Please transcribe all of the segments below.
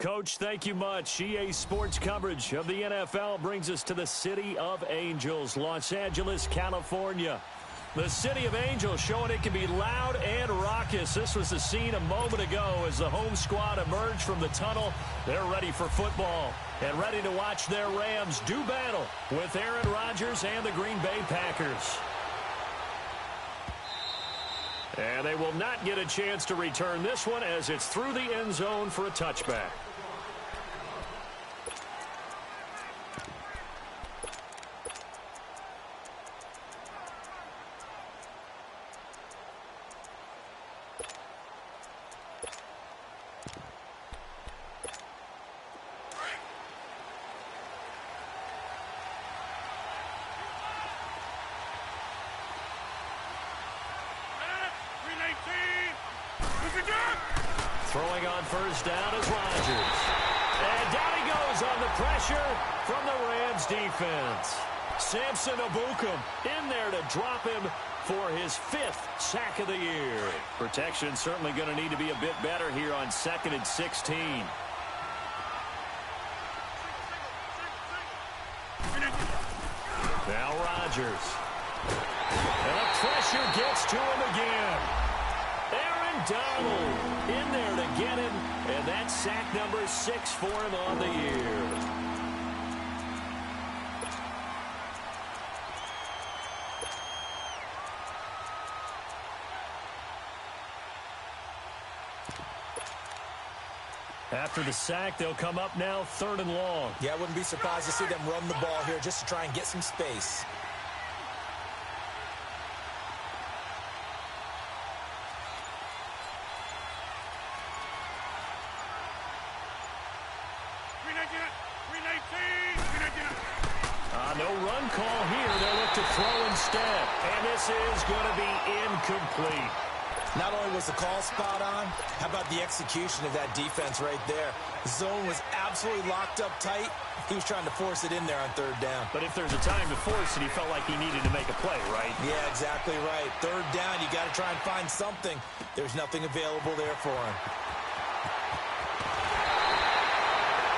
Coach, thank you much. EA Sports coverage of the NFL brings us to the City of Angels, Los Angeles, California. The City of Angels showing it can be loud and raucous. This was the scene a moment ago as the home squad emerged from the tunnel. They're ready for football and ready to watch their Rams do battle with Aaron Rodgers and the Green Bay Packers. And they will not get a chance to return this one as it's through the end zone for a touchback. Throwing on first down is Rodgers. And down he goes on the pressure from the Rams defense. Samson Ebukam in there to drop him for his 5th sack of the year. Protection certainly going to need to be a bit better here on 2nd and 16. Now Rodgers. And the pressure gets to him again. Aaron Donald in there to get him, and that's sack number 6 for him on the year. After the sack, they'll come up now 3rd and long. Yeah, I wouldn't be surprised to see them run the ball here just to try and get some space. No run call here. They'll look to throw instead. And this is going to be incomplete. Not only was the call spot on, how about the execution of that defense right there? The zone was absolutely locked up tight. He was trying to force it in there on 3rd down. But if there's a time to force it, he felt like he needed to make a play, right? Yeah, exactly right. 3rd down, you got to try and find something. There's nothing available there for him.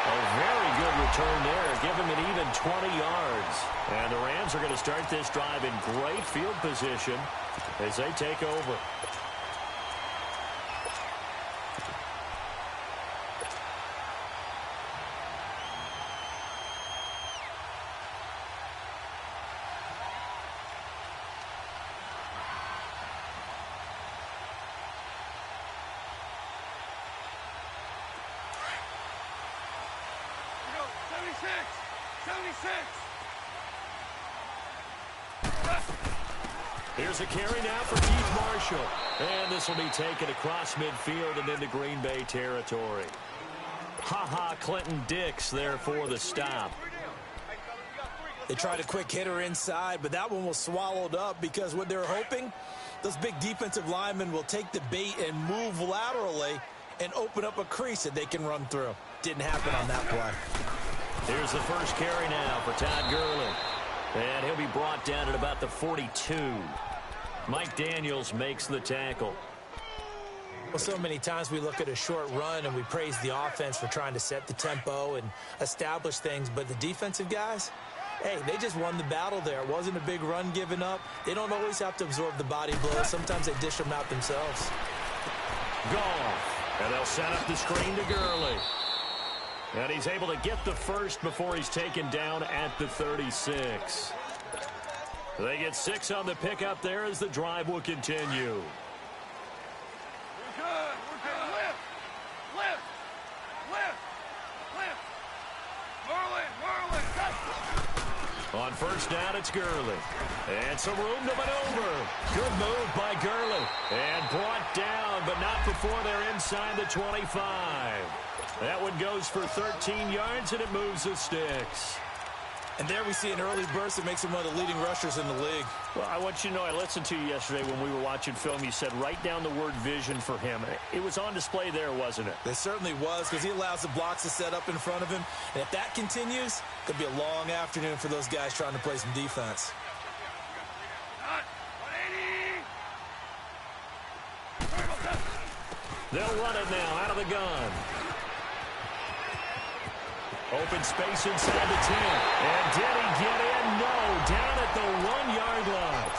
A very good return there. Give him an even 20 yards. And the Rams are going to start this drive in great field position as they take over. Here's a carry now for Keith Marshall. And this will be taken across midfield and into Green Bay territory. Clinton Dix there for the stop. They tried a quick hitter inside, but that one was swallowed up because what they're hoping, those big defensive linemen will take the bait and move laterally and open up a crease that they can run through. Didn't happen on that play. Here's the first carry now for Todd Gurley. And he'll be brought down at about the 42. Mike Daniels makes the tackle. Well, so many times we look at a short run and we praise the offense for trying to set the tempo and establish things. But the defensive guys, hey, they just won the battle there. It wasn't a big run given up. They don't always have to absorb the body blows. Sometimes they dish them out themselves. Goff. And they'll set up the screen to Gurley. And he's able to get the first before he's taken down at the 36. They get 6 on the pickup there as the drive will continue. We're good. Lift. Merlin. On first down, it's Gurley. And some room to maneuver. Good move by Gurley. And brought down, but not before they're inside the 25. That one goes for 13 yards, and it moves the sticks. And there we see an early burst that makes him one of the leading rushers in the league. Well, I want you to know, I listened to you yesterday when we were watching film. You said write down the word vision for him. It was on display there, wasn't it? It certainly was, because he allows the blocks to set up in front of him. And if that continues, it could be a long afternoon for those guys trying to play some defense. They'll run it now out of the gun. Open space inside the 10. And did he get in? No. Down at the 1-yard line.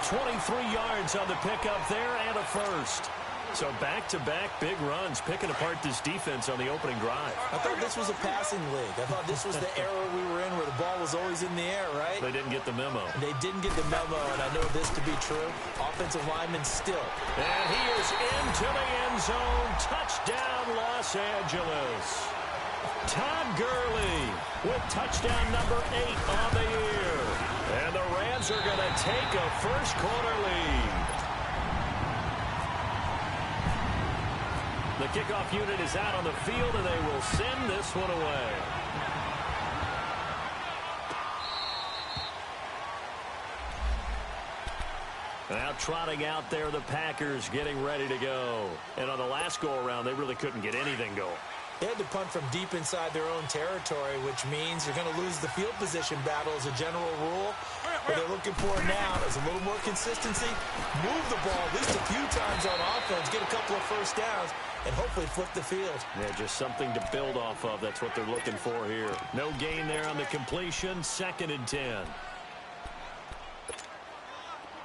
23 yards on the pickup there and a first. So back-to-back big runs, picking apart this defense on the opening drive. I thought this was a passing league. I thought this was the era we were in where the ball was always in the air, right? They didn't get the memo. They didn't get the memo, and I know this to be true. Offensive lineman still. And he is into the end zone. Touchdown, Los Angeles. Todd Gurley with touchdown number 8 on the year. And the Rams are going to take a first-quarter lead. The kickoff unit is out on the field, and they will send this one away. Now trotting out there, the Packers getting ready to go. And on the last go-around, they really couldn't get anything going. They had to punt from deep inside their own territory, which means you're going to lose the field position battle as a general rule. What they're looking for now is a little more consistency, move the ball at least a few times on offense, get a couple of first downs, and hopefully flip the field. Yeah, just something to build off of. That's what they're looking for here. No gain there on the completion. 2nd and 10.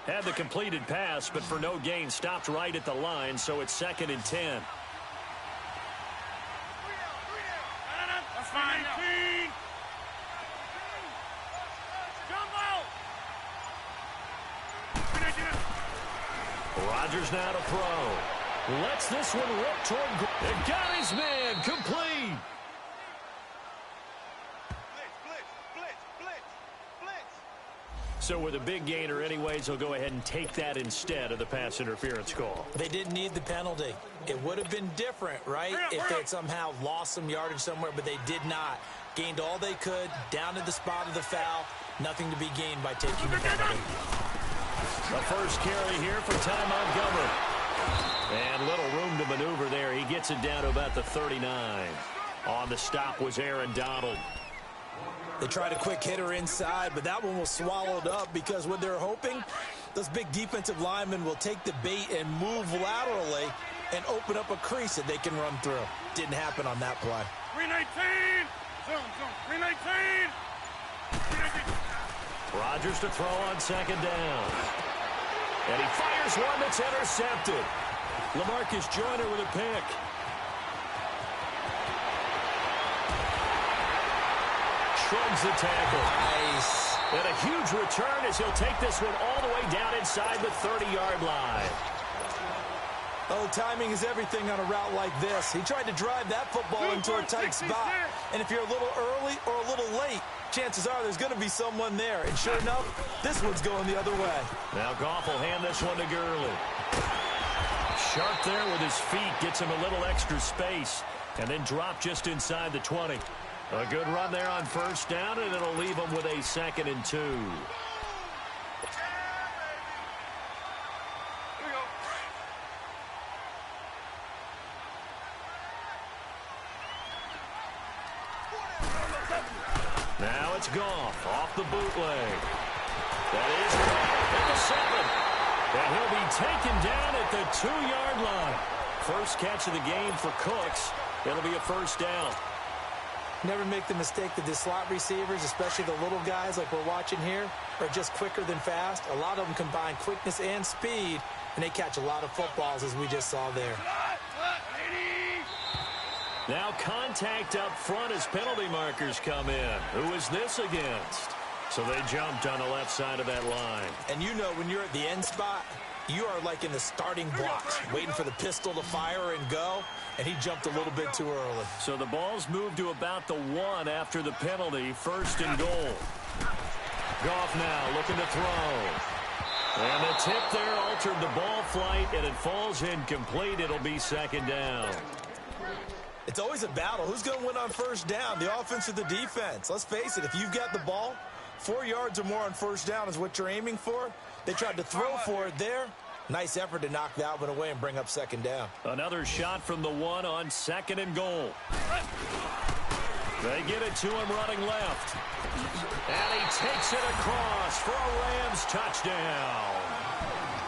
Had the completed pass, but for no gain, stopped right at the line, so it's 2nd and 10. That's fine. Rodgers now to throw. Lets this one rip toward. And got his man complete. So with a big gainer anyways, he'll go ahead and take that instead of the pass interference call. They didn't need the penalty. It would have been different, right, if they had somehow lost some yardage somewhere, but they did not. Gained all they could, down to the spot of the foul. Nothing to be gained by taking the penalty. The first carry here for Ty Montgomery. And little room to maneuver there. He gets it down to about the 39. On the stop was Aaron Donald. They tried a quick hitter inside, but that one was swallowed up because what they're hoping, those big defensive linemen will take the bait and move laterally and open up a crease that they can run through. Didn't happen on that play. 319! Zone. 319! 319! Rodgers to throw on 2nd down. And he fires one that's intercepted. LaMarcus Joyner with a pick. Shrugs the tackle. Nice. And a huge return as he'll take this one all the way down inside the 30-yard line. Oh, timing is everything on a route like this. He tried to drive that football into a tight spot. And if you're a little early or a little late, chances are there's going to be someone there. And sure enough, this one's going the other way. Now Goff will hand this one to Gurley. Sharp there with his feet. Gets him a little extra space. And then drop just inside the 20. A good run there on 1st down, and it'll leave him with a 2nd and 2. Now it's Goff off the bootleg. That is at the 7. And he'll be taken down at the 2-yard line. First catch of the game for Cooks. It'll be a 1st down. Never make the mistake that the slot receivers, especially the little guys like we're watching here, are just quicker than fast. A lot of them combine quickness and speed, and they catch a lot of footballs, as we just saw there. Now contact up front as penalty markers come in. Who is this against? So they jumped on the left side of that line. And you know when you're at the end spot, you are like in the starting blocks, waiting for the pistol to fire and go, and he jumped a little bit too early. So the ball's moved to about the 1 after the penalty, 1st and goal. Goff now looking to throw. And the tip there altered the ball flight, and it falls incomplete. It'll be 2nd down. It's always a battle. Who's going to win on 1st down, the offense or the defense? Let's face it, if you've got the ball, 4 yards or more on 1st down is what you're aiming for. They tried to throw for it there. Nice effort to knock that one away and bring up 2nd down. Another shot from the 1 on 2nd and goal. They get it to him running left. And he takes it across for a Rams touchdown.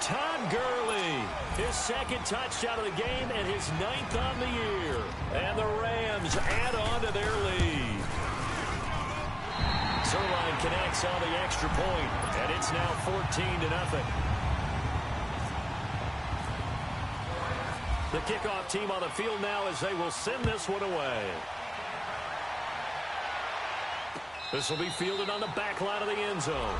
Todd Gurley, his 2nd touchdown of the game and his 9th on the year. And the Rams add on to their lead. Zerline connects on the extra point, and it's now 14-0. The kickoff team on the field now as they will send this one away. This will be fielded on the back line of the end zone.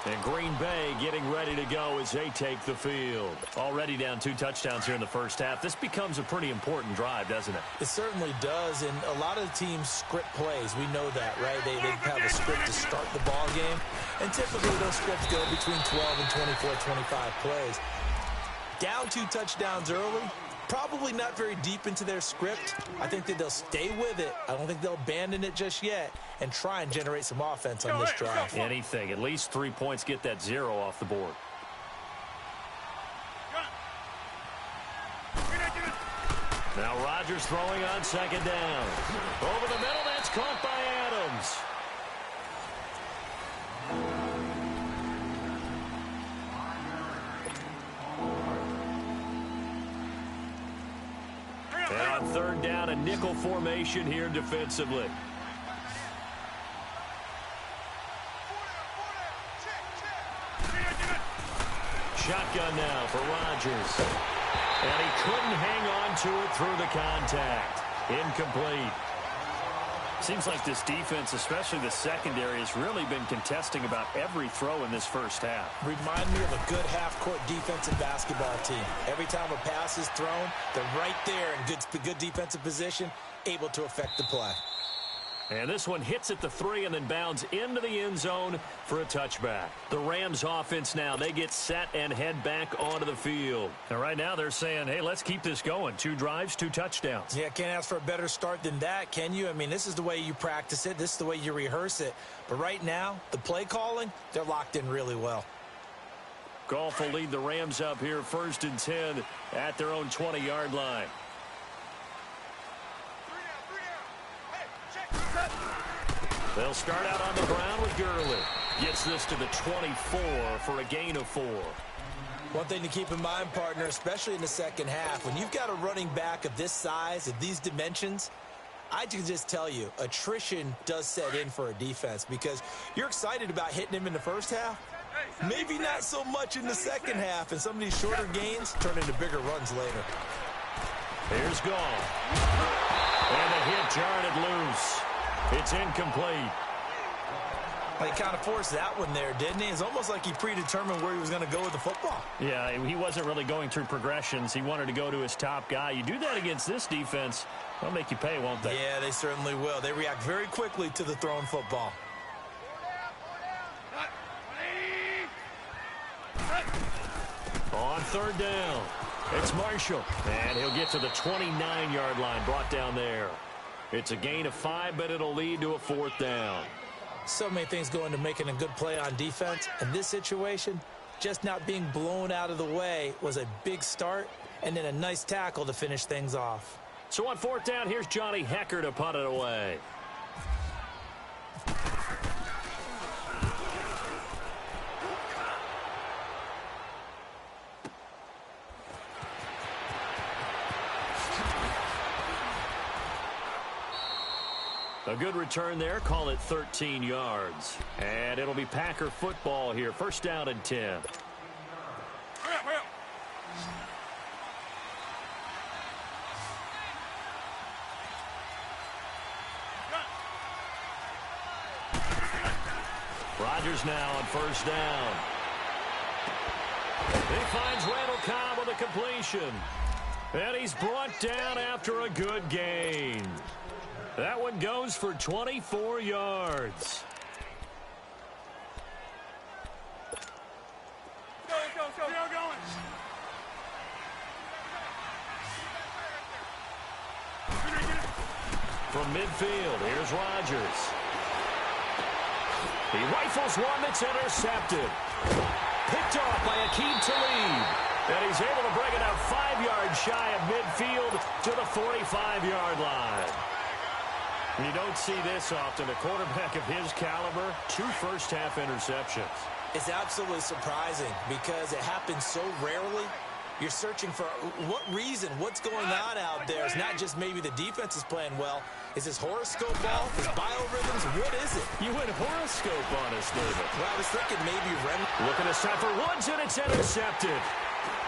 And Green Bay getting ready to go as they take the field. Already down 2 touchdowns here in the first half. This becomes a pretty important drive, doesn't it? It certainly does, and a lot of the teams script plays. We know that, right? They have a script to start the ball game, and typically those scripts go between 12 and 24, 25 plays. Down 2 touchdowns early, probably not very deep into their script. I think that they'll stay with it. I don't think they'll abandon it just yet and try and generate some offense on this drive. Anything. At least 3 points, get that 0 off the board. Now Rodgers throwing on second down. Over the middle, that's caught by Adams. And on third down, a nickel formation here defensively. Shotgun now for Rodgers. And he couldn't hang on to it through the contact. Incomplete. Seems like this defense, especially the secondary, has really been contesting about every throw in this first half. Remind me of a good half-court defensive basketball team. Every time a pass is thrown, they're right there in good defensive position, able to affect the play. And this one hits at the 3 and then bounds into the end zone for a touchback. The Rams offense now, they get set and head back onto the field. And right now they're saying, hey, let's keep this going. 2 drives, 2 touchdowns. Yeah, can't ask for a better start than that, can you? I mean, this is the way you practice it. This is the way you rehearse it. But right now, the play calling, they're locked in really well. Goff will lead the Rams up here 1st and 10 at their own 20-yard line. They'll start out on the ground with Gurley. Gets this to the 24 for a gain of 4. One thing to keep in mind, partner, especially in the second half, when you've got a running back of this size, of these dimensions, I can just tell you, attrition does set in for a defense because you're excited about hitting him in the first half. Maybe not so much in the second half, and some of these shorter gains turn into bigger runs later. Here's Goff. And the hit jarred it loose. It's incomplete. Well, he kind of forced that one there, didn't he? It's almost like he predetermined where he was going to go with the football. Yeah, he wasn't really going through progressions. He wanted to go to his top guy. You do that against this defense, they'll make you pay, won't they? Yeah, they certainly will. They react very quickly to the thrown football. On third down, it's Marshall. And he'll get to the 29-yard line, brought down there. It's a gain of 5, but it'll lead to a 4th down. So many things go into making a good play on defense. In this situation, just not being blown out of the way was a big start, and then a nice tackle to finish things off. So on 4th down, here's Johnny Hecker to punt it away. A good return there. Call it 13 yards. And it'll be Packer football here. 1st down and 10. Rodgers now on 1st down. He finds Randall Cobb with a completion. And he's brought down after a good gain. That one goes for 24 yards. Go. From midfield, here's Rodgers. He rifles one that's intercepted. Picked off by Aqib Talib. And he's able to bring it out 5 yards shy of midfield to the 45-yard line. You don't see this often. A quarterback of his caliber, 2 first-half interceptions. It's absolutely surprising because it happens so rarely. You're searching for what reason, what's going on out there. It's not just maybe the defense is playing well. Is this horoscope ball? Is biorhythms? What is it? You went horoscope on us, David. Well, I was thinking maybe looking to stop for Woods, and it's intercepted.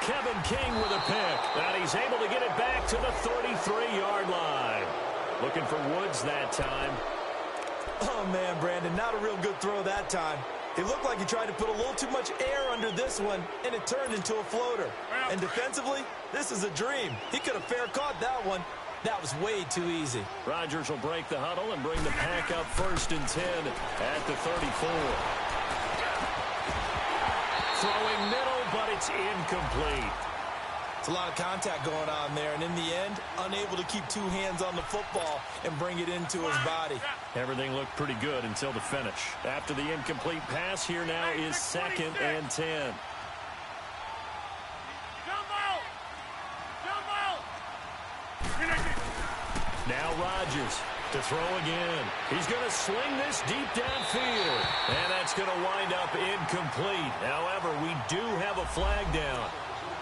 Kevin King with a pick, and he's able to get it back to the 33-yard line. Looking for Woods that time. Oh, man, Brandon, not a real good throw that time. It looked like he tried to put a little too much air under this one, and it turned into a floater. And defensively, this is a dream. He could have fair caught that one. That was way too easy. Rodgers will break the huddle and bring the pack up 1st and 10 at the 34. Throwing middle, but it's incomplete. It's a lot of contact going on there, and in the end, unable to keep 2 hands on the football and bring it into his body. Everything looked pretty good until the finish. After the incomplete pass, here now is 2nd and 10. Now Rodgers to throw again. He's going to sling this deep downfield, and that's going to wind up incomplete. However, we do have a flag down.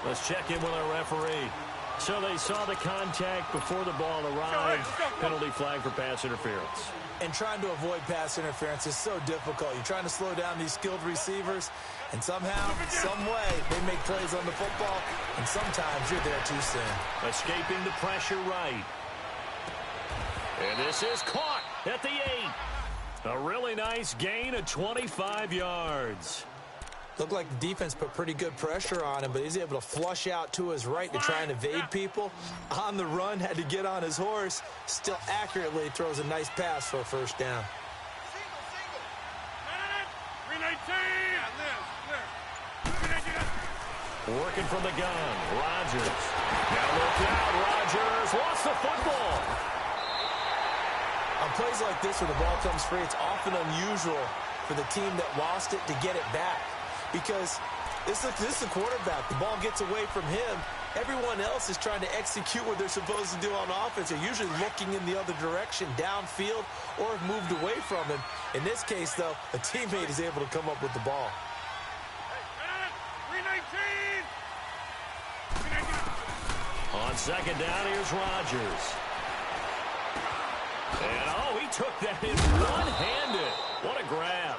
Let's check in with our referee. So they saw the contact before the ball arrived. Penalty flag for pass interference. And trying to avoid pass interference is so difficult. You're trying to slow down these skilled receivers, and somehow, some way, they make plays on the football, and sometimes you're there too soon. Escaping the pressure right. And this is caught at the 8. A really nice gain of 25 yards. Looked like the defense put pretty good pressure on him, but he's able to flush out to his right to try and evade people. On the run, had to get on his horse. Still accurately throws a nice pass for a 1st down. Working from the gun, Rodgers. Now look out, Rodgers lost the football. On plays like this where the ball comes free, it's often unusual for the team that lost it to get it back. Because this is the quarterback. The ball gets away from him. Everyone else is trying to execute what they're supposed to do on offense. They're usually looking in the other direction, downfield, or have moved away from him. In this case, though, a teammate is able to come up with the ball. On 2nd down, here's Rodgers. And, he took that in one-handed. What a grab.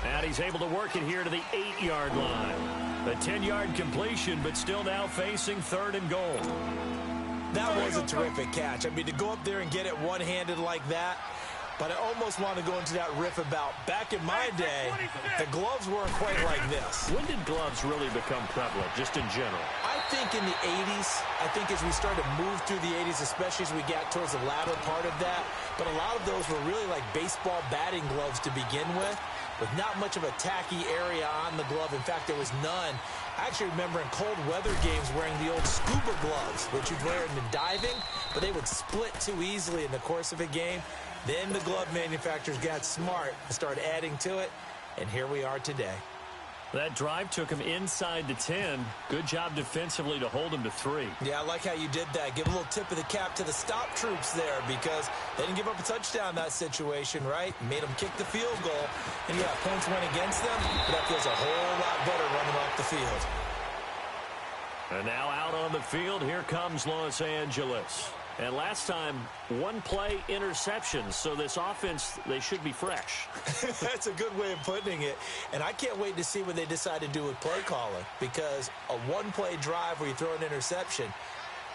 And he's able to work it here to the 8-yard line. A 10-yard completion, but still now facing 3rd and goal. That was a terrific catch. I mean, to go up there and get it one-handed like that, but I almost want to go into that riff about back in my day, the gloves weren't quite like this. When did gloves really become prevalent, just in general? I think in the 80s. I think as we started to move through the 80s, especially as we got towards the latter part of that, but a lot of those were really like baseball batting gloves to begin with not much of a tacky area on the glove. In fact, there was none. I actually remember in cold weather games wearing the old scuba gloves, which you'd wear in the diving, but they would split too easily in the course of a game. Then the glove manufacturers got smart and started adding to it, and here we are today. That drive took him inside the 10. Good job defensively to hold him to 3. Yeah, I like how you did that. Give a little tip of the cap to the stop troops there because they didn't give up a touchdown in that situation, right? Made them kick the field goal. And, yeah, points went against them, but that feels a whole lot better running off the field. And now out on the field, here comes Los Angeles. And last time, one-play interceptions, so this offense, they should be fresh. That's a good way of putting it. And I can't wait to see what they decide to do with play calling because a one-play drive where you throw an interception,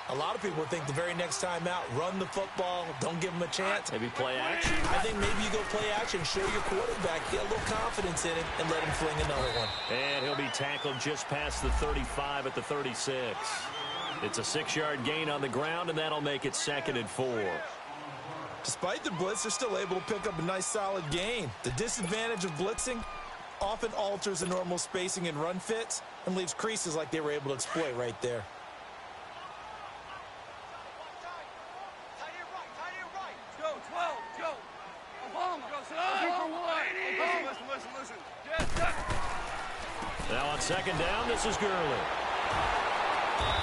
a lot of people think the very next time out, run the football, don't give them a chance. Maybe play action. I think maybe you go play action, show your quarterback, get a little confidence in him, and let him fling another one. And he'll be tackled just past the 35 at the 36. It's a 6-yard gain on the ground, and that'll make it 2nd and 4. Despite the blitz, they're still able to pick up a nice, solid gain. The disadvantage of blitzing often alters the normal spacing and run fits and leaves creases like they were able to exploit right there. Go, 12, go. Obama, go, listen. Now on 2nd down, this is Gurley.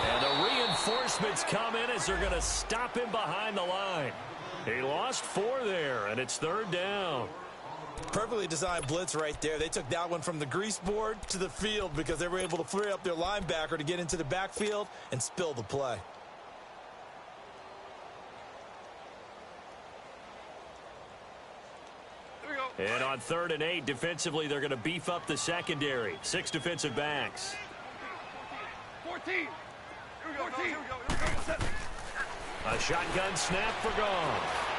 And the reinforcements come in as they're going to stop him behind the line. He lost 4 there, and it's 3rd down. Perfectly designed blitz right there. They took that one from the grease board to the field because they were able to free up their linebacker to get into the backfield and spill the play. And on 3rd and 8, defensively, they're going to beef up the secondary. 6 defensive backs. 14. Here we go. 14. Here we go. A shotgun snap for Goff.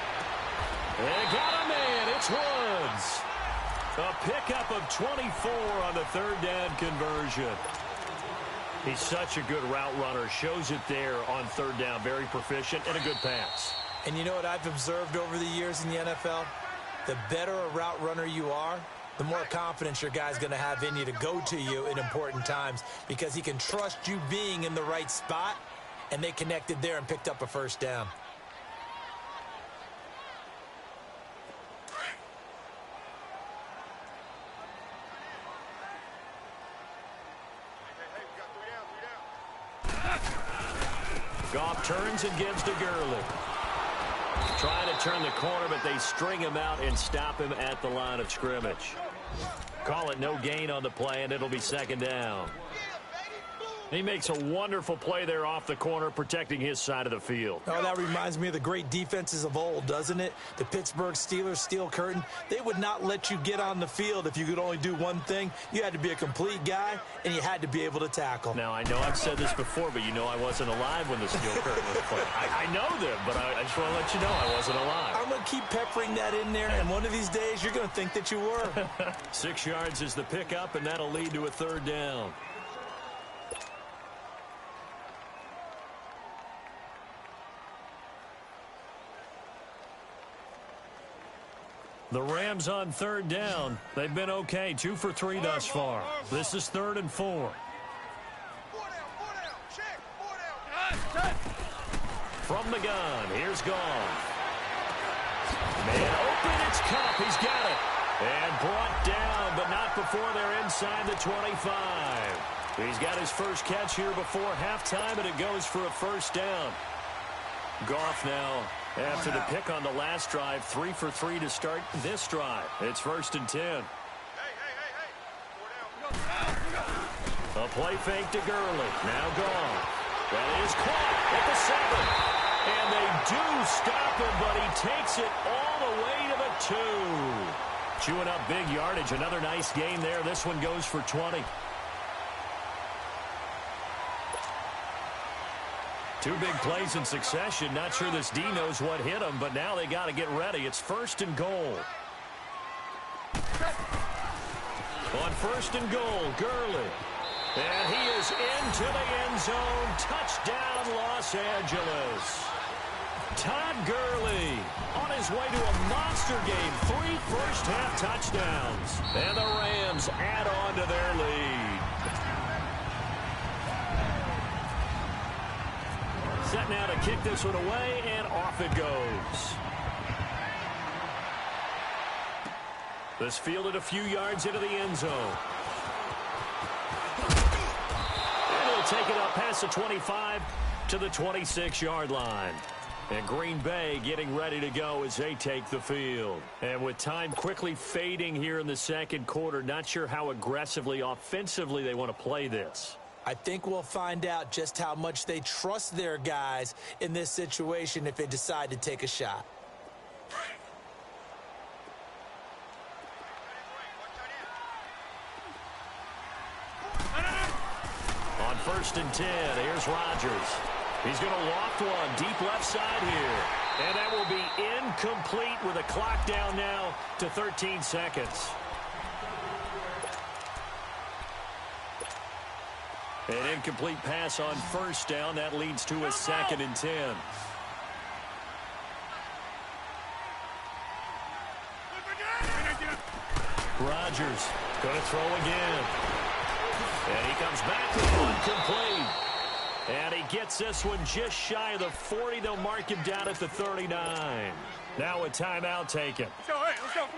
And got a man. It's Woods. A pickup of 24 on the 3rd down conversion. He's such a good route runner. Shows it there on 3rd down. Very proficient and a good pass. And you know what I've observed over the years in the NFL? The better a route runner you are, the more confidence your guy's going to have in you to go to you in important times because he can trust you being in the right spot, and they connected there and picked up a 1st down. Goff turns and gives to Gurley. Trying to turn the corner, but they string him out and stop him at the line of scrimmage. Call it no gain on the play, and it'll be 2nd down. He makes a wonderful play there off the corner, protecting his side of the field. Oh, that reminds me of the great defenses of old, doesn't it? The Pittsburgh Steelers steel curtain. They would not let you get on the field if you could only do one thing. You had to be a complete guy, and you had to be able to tackle. Now, I know I've said this before, but you know I wasn't alive when the steel curtain was played. I know them, but I just want to let you know I wasn't alive. I'm going to keep peppering that in there, and one of these days you're going to think that you were. 6 yards is the pickup, and that'll lead to a 3rd down. The Rams on 3rd down. They've been okay. 2 for 3 thus far. This is 3rd and 4. From the gun, here's Goff. Man open, it's Cup. He's got it. And brought down, but not before they're inside the 25. He's got his first catch here before halftime, and it goes for a 1st down. Goff now, after the pick on the last drive, 3 for 3 to start this drive. It's 1st and 10. A play fake to Gurley. Now Goff. That is caught at the 7. And they do stop him, but he takes it all the way to the 2. Chewing up big yardage. Another nice gain there. This one goes for 20. 2 big plays in succession. Not sure this D knows what hit him, but now they got to get ready. It's 1st and goal. On 1st and goal, Gurley. And he is into the end zone. Touchdown, Los Angeles. Todd Gurley on his way to a monster game. 3 first-half touchdowns. And the Rams add on to their lead. Set now to kick this one away, and off it goes. This fielded a few yards into the end zone. And it'll take it up past the 25 to the 26-yard line. And Green Bay getting ready to go as they take the field. And with time quickly fading here in the 2nd quarter, not sure how aggressively, offensively they want to play this. I think we'll find out just how much they trust their guys in this situation if they decide to take a shot. On 1st and 10, here's Rodgers. He's going to loft one deep left side here. And that will be incomplete with a clock down now to 13 seconds. An incomplete pass on 1st down. That leads to a 2nd and 10. Rodgers going to throw again. And he comes back to incomplete. And he gets this one just shy of the 40. They'll mark him down at the 39. Now a timeout taken.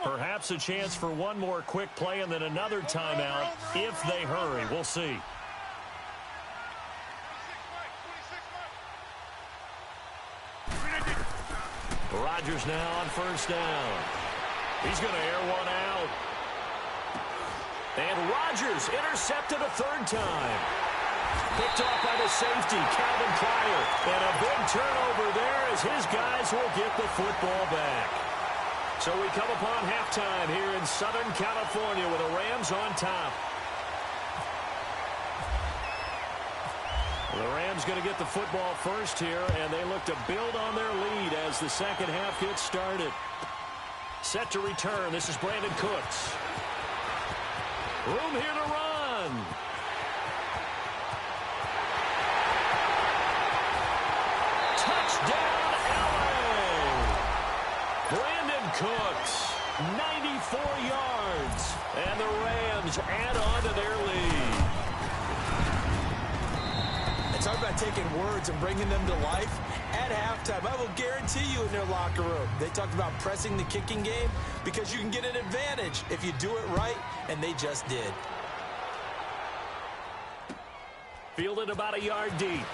Perhaps a chance for one more quick play and then another timeout if they hurry. We'll see. Rodgers now on 1st down. He's going to air one out. And Rodgers intercepted a third time. Picked off by the safety, Calvin Pryor. And a big turnover there as his guys will get the football back. So we come upon halftime here in Southern California with the Rams on top. The Rams going to get the football first here, and they look to build on their lead as the second half gets started. Set to return. This is Brandon Cooks. Room here to run. Touchdown, LA. Brandon Cooks, 94 yards. And the Rams add on to their lead. Talk about taking words and bringing them to life. At halftime, I will guarantee you in their locker room, they talked about pressing the kicking game because you can get an advantage if you do it right, and they just did. Fielded about a yard deep.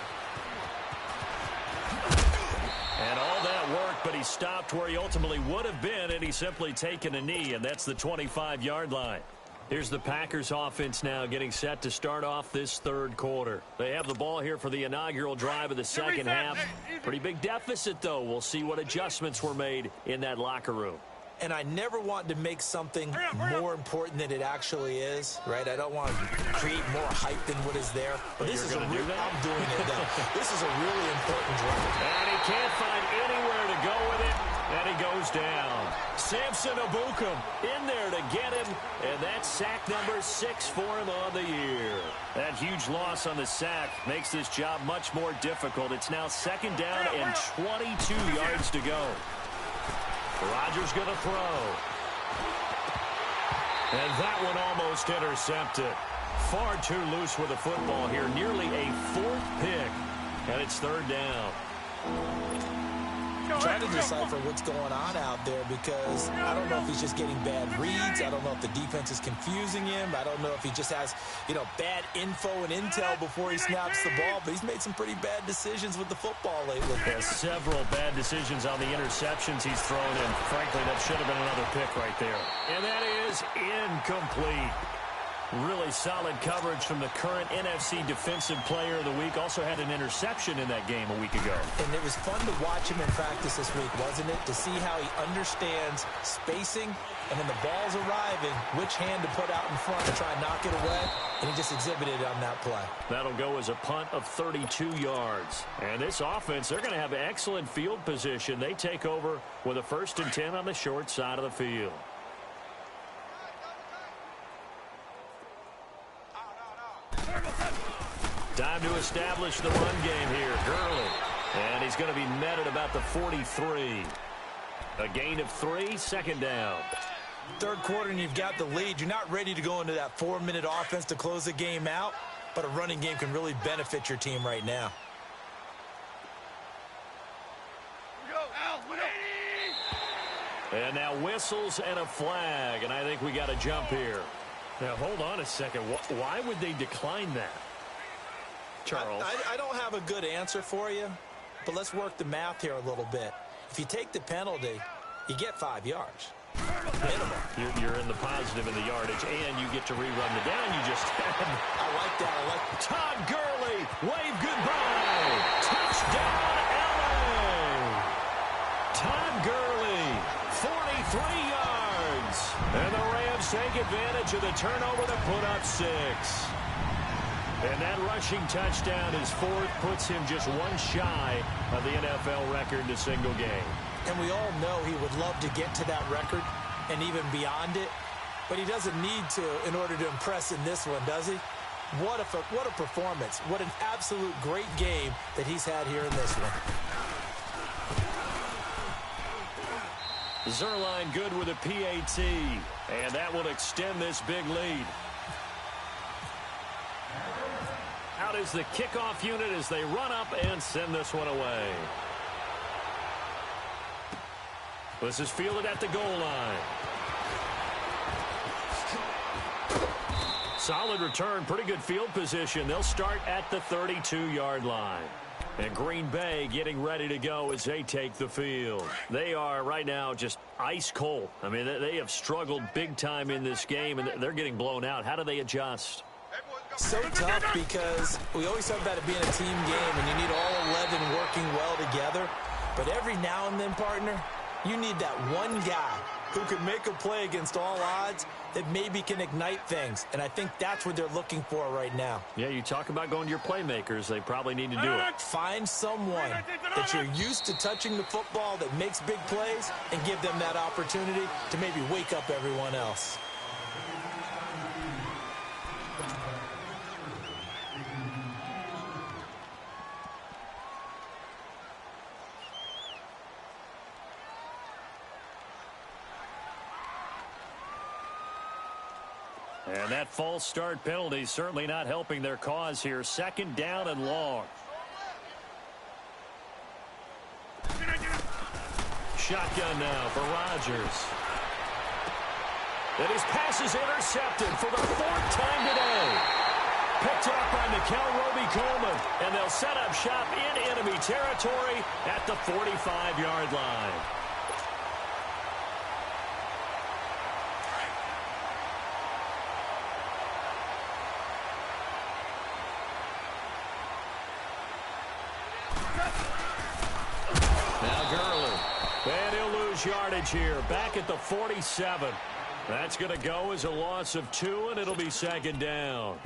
And all that worked, but he stopped where he ultimately would have been, and he's simply taken a knee, and that's the 25-yard line. Here's the Packers offense now getting set to start off this third quarter. They have the ball here for the inaugural drive of the second half. Pretty big deficit, though. We'll see what adjustments were made in that locker room. And I never want to make something more important than it actually is, right? I don't want to create more hype than what is there. But this is I'm doing it, though. This is a really important drive. And he can't find anywhere to go with it. And he goes down. Samson Abukum in there to get him. And that's sack number 6 for him on the year. That huge loss on the sack makes this job much more difficult. It's now second down and 22 yards to go. Rodgers going to throw. And that one almost intercepted. Far too loose with the football here. Nearly a 4th pick. And it's third down. Trying to decipher what's going on out there because I don't know if he's just getting bad reads. I don't know if the defense is confusing him. I don't know if he just has, bad info and intel before he snaps the ball. But he's made some pretty bad decisions with the football lately. Has several bad decisions on the interceptions he's thrown in. Frankly, that should have been another pick right there. And that is incomplete. Really solid coverage from the current NFC Defensive Player of the Week. Also had an interception in that game a week ago. And it was fun to watch him in practice this week, wasn't it? To see how he understands spacing, and when the ball's arriving, which hand to put out in front to try and knock it away. And he just exhibited it on that play. That'll go as a punt of 32 yards. And this offense, they're going to have excellent field position. They take over with a 1st and 10 on the short side of the field. Time to establish the run game here. Gurley. And he's going to be met at about the 43. A gain of 3, second down. Third quarter and you've got the lead. You're not ready to go into that 4-minute offense to close the game out, but a running game can really benefit your team right now. And now whistles and a flag, and I think we got a jump here. Now, hold on a second. Why would they decline that? Charles? I don't have a good answer for you, but let's work the math here a little bit. If you take the penalty, you get 5 yards. Minimum. You're in the positive in the yardage, and you get to rerun the down you just had. I like that. I like Todd Gurley, wave goodbye. Touchdown, LA. Todd Gurley, 43 yards. And the Rams take advantage of the turnover to put up 6. And that rushing touchdown is 4th, puts him just one shy of the NFL record to single game. And we all know he would love to get to that record and even beyond it, but he doesn't need to in order to impress in this one, does he? What a performance. What an absolute great game that he's had here in this one. Zerline good with a PAT, and that will extend this big lead. Out is the kickoff unit as they run up and send this one away. This is fielded at the goal line. Solid return, pretty good field position. They'll start at the 32-yard line. And Green Bay getting ready to go as they take the field. They are right now just ice cold. I mean, they have struggled big time in this game, and they're getting blown out. How do they adjust? So tough because we always talk about it being a team game, and you need all 11 working well together. But every now and then, partner, you need that one guy who can make a play against all odds that maybe can ignite things. And I think that's what they're looking for right now. Yeah, you talk about going to your playmakers. They probably need to do it. Find someone that you're used to touching the football that makes big plays and give them that opportunity to maybe wake up everyone else. And that false start penalty certainly not helping their cause here. 2nd down and long. Shotgun now for Rodgers. And his pass is intercepted for the 4th time today. Picked up by Mikel Roby-Coleman. And they'll set up shop in enemy territory at the 45-yard line. Yardage here, back at the 47. That's going to go as a loss of 2, and it'll be 2nd down.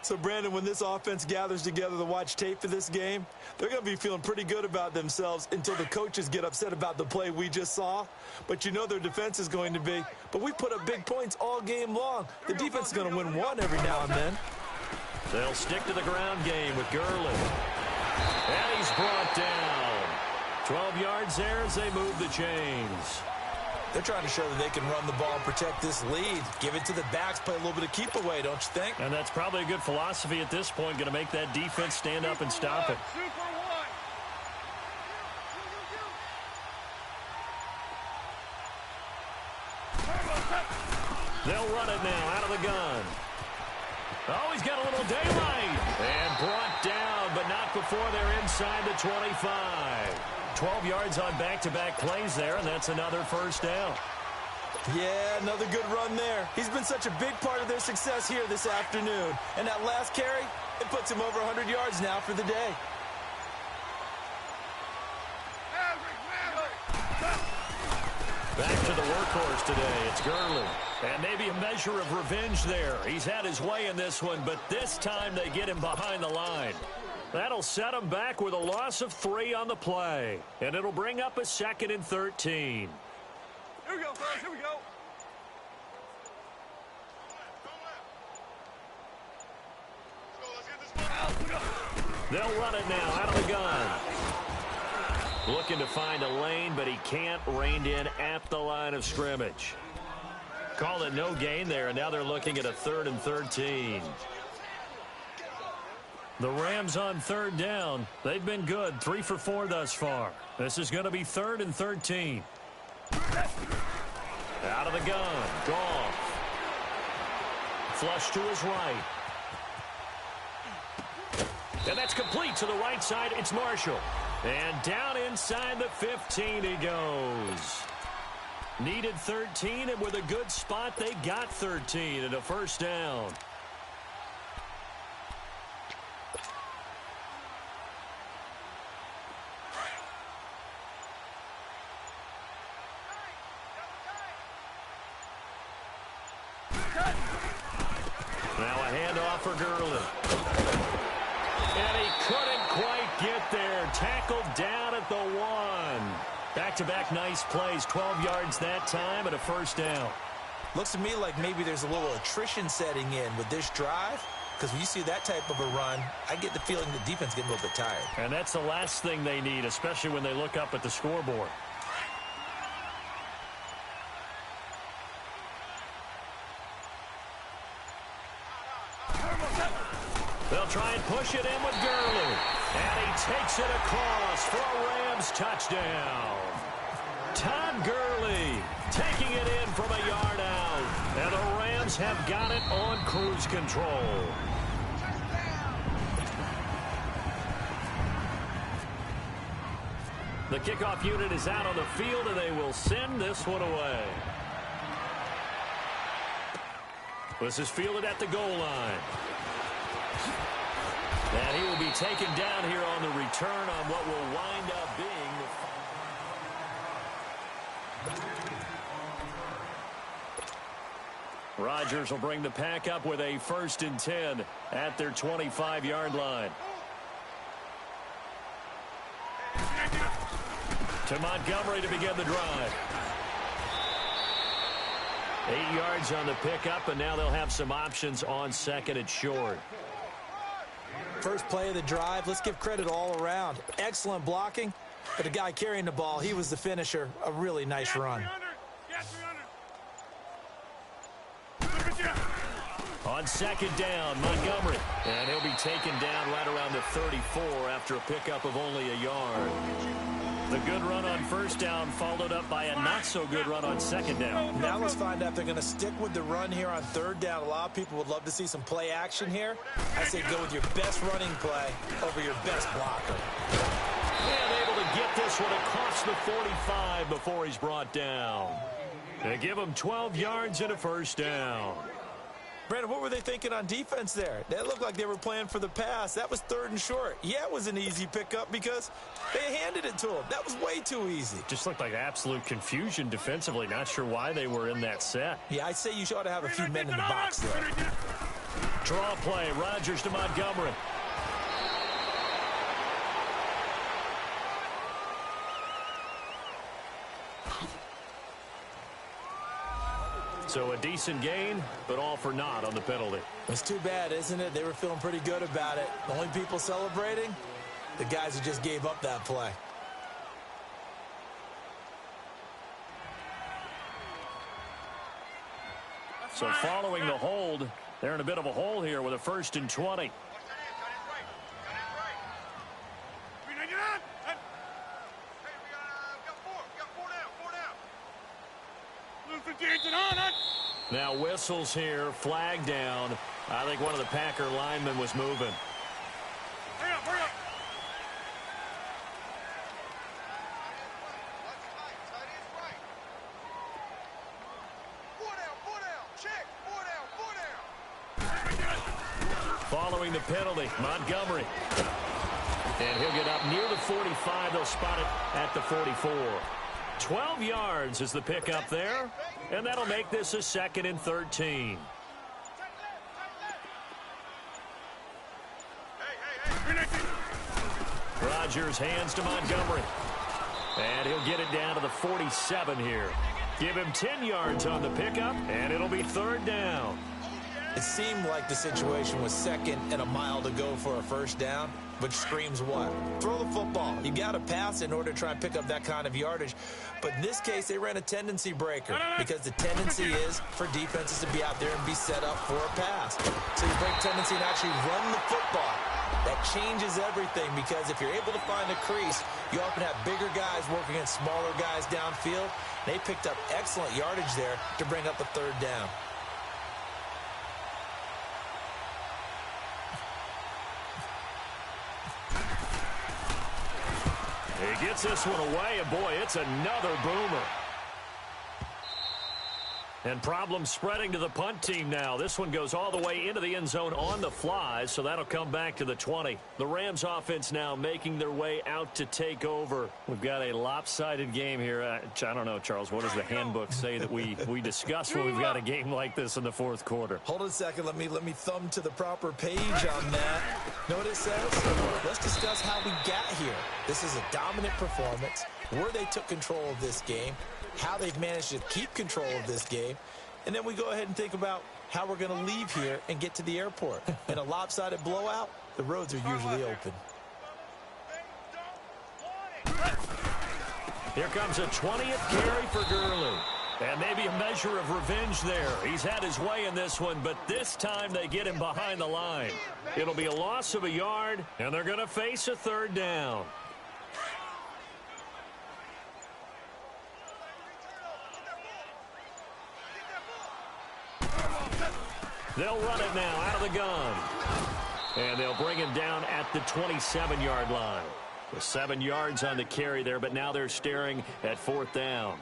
So, Brandon, when this offense gathers together to watch tape for this game, they're going to be feeling pretty good about themselves until the coaches get upset about the play we just saw. But you know their defense is going to be. But we put up big points all game long. The defense is going to win one every now and then. They'll stick to the ground game with Gurley. And he's brought down. 12 yards there as they move the chains. They're trying to show that they can run the ball and protect this lead. Give it to the backs, play a little bit of keep away, don't you think? And that's probably a good philosophy at this point, going to make that defense stand up and stop it. They'll run it now out of the gun. Oh, he's got a little daylight. And brought down, but not before they're inside the 25. 12 yards on back-to-back plays there, and that's another 1st down. Yeah, another good run there. He's been such a big part of their success here this afternoon. And that last carry, it puts him over 100 yards now for the day. Back to the workhorse today. It's Gurley. And maybe a measure of revenge there. He's had his way in this one, but this time they get him behind the line. That'll set him back with a loss of 3 on the play. And it'll bring up a 2nd and 13. Here we go, fellas. Here we go. They'll run it now out of the gun. Looking to find a lane, but he can't. Reined in at the line of scrimmage. Call it no gain there, and now they're looking at a 3rd and 13. The Rams on 3rd down. They've been good, 3 for 4 thus far. This is going to be 3rd and 13. Out of the gun, Goff. Flush to his right. And that's complete to the right side. It's Marshall. And down inside the 15 he goes. Needed 13, and with a good spot, they got 13 and a 1st down. Now a handoff for Gurley. And he couldn't quite get there. Tackled down at the 1. Back-to-back nice plays. 12 yards that time and a 1st down. Looks to me like maybe there's a little attrition setting in with this drive. Because when you see that type of a run, I get the feeling the defense getting a little bit tired. And that's the last thing they need, especially when they look up at the scoreboard. They'll try and push it in with Gurley. And he takes it across for a Rams touchdown. Todd Gurley taking it in from a yard out. And the Rams Rams have got it on cruise control. The kickoff unit is out on the field, and they will send this one away. This is fielded at the goal line. And he will be taken down here on the return on what will wind up being the... Rodgers will bring the pack up with a 1st and 10 at their 25-yard line. To Montgomery to begin the drive. 8 yards on the pickup, and now they'll have some options on 2nd and short. First play of the drive, let's give credit all around. Excellent blocking, but the guy carrying the ball, he was the finisher. A really nice run. On 2nd down, Montgomery. And he'll be taken down right around the 34 after a pickup of only a yard. The good run on 1st down followed up by a not-so-good run on 2nd down. Now let's find out if they're going to stick with the run here on 3rd down. A lot of people would love to see some play action here. I say go with your best running play over your best blocker. And able to get this one across the 45 before he's brought down. They give him 12 yards and a 1st down. Brandon, what were they thinking on defense there? That looked like they were playing for the pass. That was 3rd and short. Yeah, it was an easy pickup because they handed it to him. That was way too easy. Just looked like absolute confusion defensively. Not sure why they were in that set. Yeah, I'd say you ought to have a few men in the box there. Draw play. Rodgers to Montgomery. So a decent gain, but all for naught on the penalty. It's too bad, isn't it? They were feeling pretty good about it. The only people celebrating, the guys who just gave up that play. So following the hold, they're in a bit of a hole here with a 1st and 20. Now whistles here, flag down. I think one of the Packer linemen was moving. Hurry up, hurry up. Following the penalty, Montgomery. And he'll get up near the 45. They'll spot it at the 44. 12 yards is the pickup there, and that'll make this a 2nd and 13. Rodgers hands to Montgomery, and he'll get it down to the 47 here. Give him 10 yards on the pickup, and it'll be 3rd down. It seemed like the situation was 2nd and a mile to go for a 1st down, which screams what? Throw the football. You got to pass in order to try and pick up that kind of yardage. But in this case, they ran a tendency breaker because the tendency is for defenses to be out there and be set up for a pass. So you break tendency and actually run the football. That changes everything because if you're able to find a crease, you often have bigger guys working against smaller guys downfield. They picked up excellent yardage there to bring up the 3rd down. He gets this one away, and boy, it's another boomer. And problems spreading to the punt team now. This one goes all the way into the end zone on the fly, so that'll come back to the 20. The Rams offense now making their way out to take over. We've got a lopsided game here. I don't know, Charles, what does the handbook say that we discuss when we've got a game like this in the 4th quarter? Hold on a second. Let me thumb to the proper page on that. Know what it says? Let's discuss how we got here. This is a dominant performance, where they took control of this game, how they've managed to keep control of this game, and then we go ahead and think about how we're going to leave here and get to the airport. In a lopsided blowout, the roads are usually open. Here comes a 20th carry for Gurley. And maybe a measure of revenge there. He's had his way in this one, but this time they get him behind the line. It'll be a loss of a yard, and they're going to face a 3rd down. They'll run it now out of the gun. And they'll bring him down at the 27-yard line. With 7 yards on the carry there, but now they're staring at 4th down.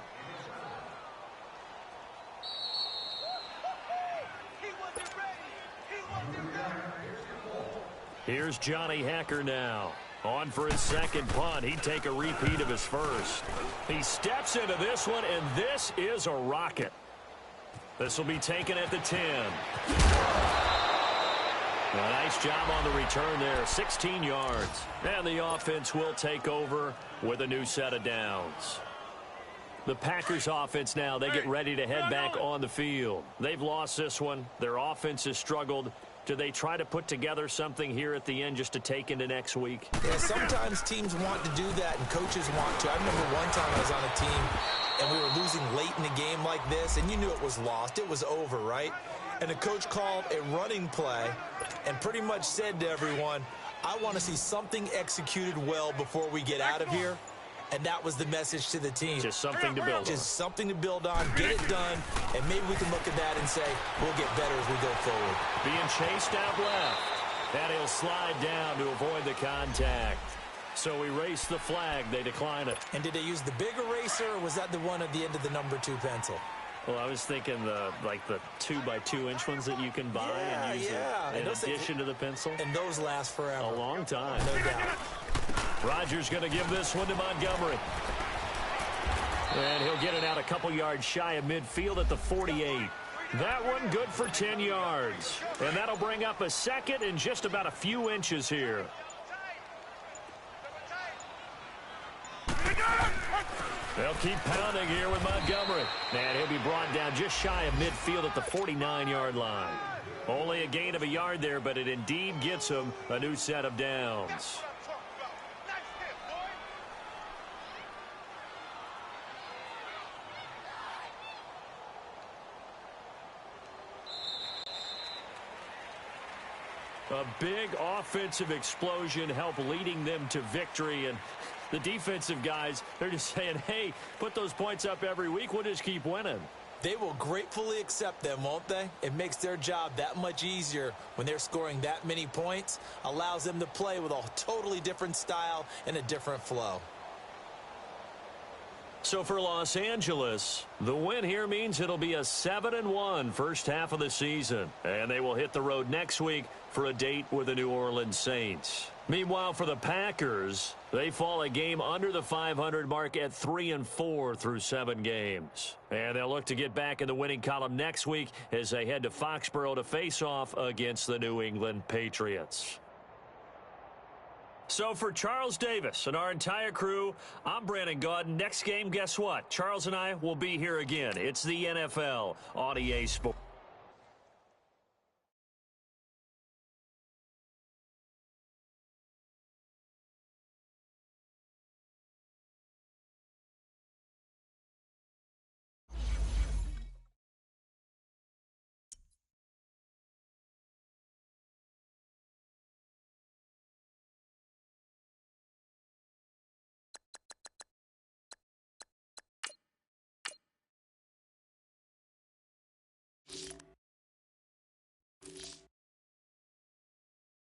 Here's Johnny Hecker now. On for his second punt. He'd take a repeat of his first. He steps into this one, and this is a rocket. This will be taken at the 10. A nice job on the return there. 16 yards. And the offense will take over with a new set of downs. The Packers offense now, they get ready to head back on the field. They've lost this one. Their offense has struggled. Do they try to put together something here at the end just to take into next week? Yeah, sometimes teams want to do that and coaches want to. I remember one time I was on a team and we were losing late in a game like this, and you knew it was lost. It was over, right? And the coach called a running play and pretty much said to everyone, I want to see something executed well before we get out of here. And that was the message to the team. Just something to build on. Just something to build on, get it done, and maybe we can look at that and say, we'll get better as we go forward. Being chased out left. And he'll slide down to avoid the contact. So erase the flag. They decline it. And did they use the big eraser, or was that the one at the end of the number 2 pencil? Well, I was thinking the 2x2-inch ones that you can buy and use in addition to the pencil. And those last forever. A long time. No doubt. Rodgers going to give this one to Montgomery. And he'll get it out a couple yards shy of midfield at the 48. That one good for 10 yards. And that'll bring up a second and just about a few inches here. They'll keep pounding here with Montgomery. And he'll be brought down just shy of midfield at the 49-yard line. Only a gain of a yard there, but it indeed gets him a new set of downs. A big offensive explosion helped leading them to victory, and the defensive guys, they're just saying, hey, put those points up every week, we'll just keep winning. They will gratefully accept them, won't they? It makes their job that much easier when they're scoring that many points, allows them to play with a totally different style and a different flow. So for Los Angeles, the win here means it'll be a 7-1 first half of the season. And they will hit the road next week for a date with the New Orleans Saints. Meanwhile, for the Packers, they fall a game under the 500 mark at 3-4 through 7 games. And they'll look to get back in the winning column next week as they head to Foxborough to face off against the New England Patriots. So for Charles Davis and our entire crew, I'm Brandon Gaudin. Next game, guess what? Charles and I will be here again. It's the NFL on EA Sports.